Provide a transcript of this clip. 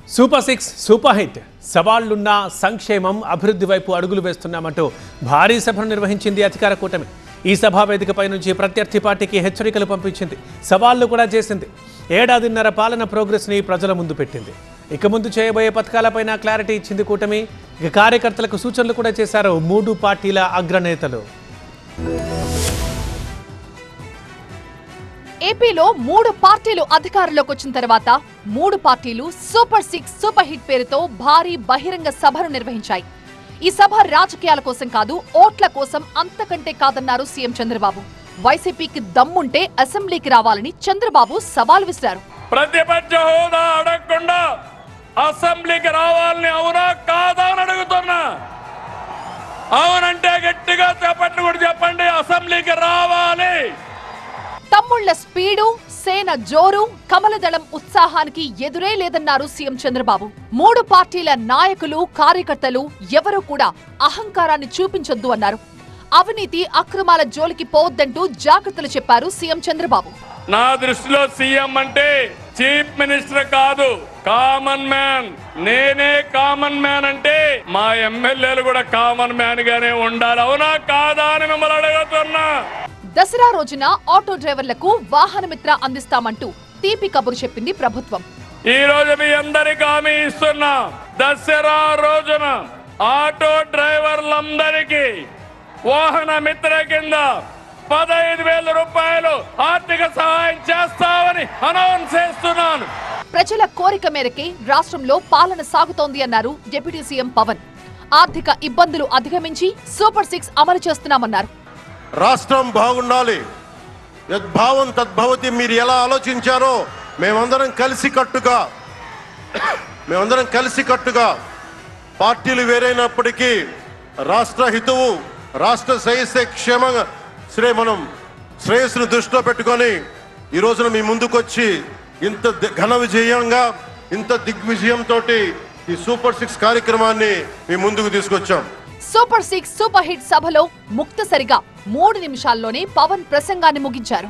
Super 6 super hit సవాళ్లున్న సంక్షేమం అభివృద్ధి వైపు అడుగులు వేస్తున్నామంటూ భారీ సభను నిర్వహించింది అధికార కూటమి. ఈ సభా వేదికపై నుంచి ప్రత్యర్థి పార్టీకి హెచ్చరికలు పంపించింది, సవాళ్లు కూడా చేసింది. ఏడాదిన్నర పాలన ప్రోగ్రెస్ ని ప్రజల ముందు పెట్టింది. ఇక ముందు చేయబోయే పథకాలపైన క్లారిటీ ఇచ్చింది కూటమి. ఇక కార్యకర్తలకు సూచనలు కూడా చేశారు మూడు పార్టీల అగ్రనేతలు. ఏపీలో మూడు పార్టీలు అధికారంలోకి వచ్చిన తర్వాత మూడు పార్టీలు సూపర్ 6 సూపర్ హిట్ పేరుతో భారీ బహిరంగ సభను నిర్వహించాయి. ఈ సభ రాజకీయాల కోసం కాదు, ఓట్ల కోసం అంతకంటే కాదన్నారు సీఎం చంద్రబాబు. వైసీపీకి దమ్ముంటే అసెంబ్లీకి రావాలని చంద్రబాబు సవాల్ విసిరారు. ప్రతిపక్ష హోదా అడగకుండా అసెంబ్లీకి రావాలని అవునా కాదా అని అడుగుతున్నా. అవునంటే గట్టిగా చెప్పండి, కూడా చెప్పండి, అసెంబ్లీకి రావాలి. తమ్ముళ్ల స్పీడు, సేన జోరు, కమలదళం ఉత్సాహానికి ఎదురే లేదన్నారు సీఎం చంద్రబాబు. మూడు పార్టీల నాయకులు, కార్యకర్తలు ఎవరూ కూడా అహంకారాన్ని చూపించొద్దు అన్నారు. అవినీతి అక్రమాల జోలికి పోవద్దంటూ జాగ్రత్తలు చెప్పారు సీఎం చంద్రబాబు. నా దృష్టిలో సీఎం అంటే చీఫ్ మినిస్టర్ కాదు, కామన్ మ్యాన్. నేనే కామన్ మ్యాన్ అంటే మా ఎమ్మెల్యేలు కూడా కామన్ మ్యాన్ గానే ఉండాలి. అవునా కాదా అని మిమ్మల్ని అడుగుతున్నా. దసరా రోజున ఆటో డ్రైవర్లకు వాహనమిత్ర అందిస్తామంటూ తీపి కబురు చెప్పింది ప్రభుత్వం. ఈ రోజు మీ అందరికి హామీ ఇస్తున్నా, దసరా రోజున ఆటో డ్రైవర్లందరికీ వాహన మిత్ర కింద 15,000 రూపాయలు ఆర్థిక సహాయం చేస్తామని అనౌన్స్ చేస్తున్నాను. ప్రజల కోరిక మేరకే రాష్ట్రంలో పాలన సాగుతోంది అన్నారు డిప్యూటీ సీఎం పవన్. ఆర్థిక ఇబ్బందులు అధిగమించి సూపర్ 6 అమలు చేస్తున్నామన్నారు. రాష్ట్రం బాగుండాలి, యద్భావం తద్భవతి. మీరు ఎలా ఆలోచించారో మేమందరం కలిసికట్టుగా పార్టీలు వేరైనప్పటికీ రాష్ట్ర హితువు, రాష్ట్ర మనం శ్రేయస్సును దృష్టిలో పెట్టుకొని ఈ రోజున మీ ముందుకొచ్చి ఇంత ఘన విజయంగా, ఇంత దిగ్విజయంతో ఈ సూపర్ 6 కార్యక్రమాన్ని మీ ముందుకు తీసుకొచ్చాం. సూపర్ 6 సూపర్ హిట్ సభలో ముక్తసరిగా 3 నిమిషాల్లోనే పవన్ ప్రసంగాన్ని ముగించారు.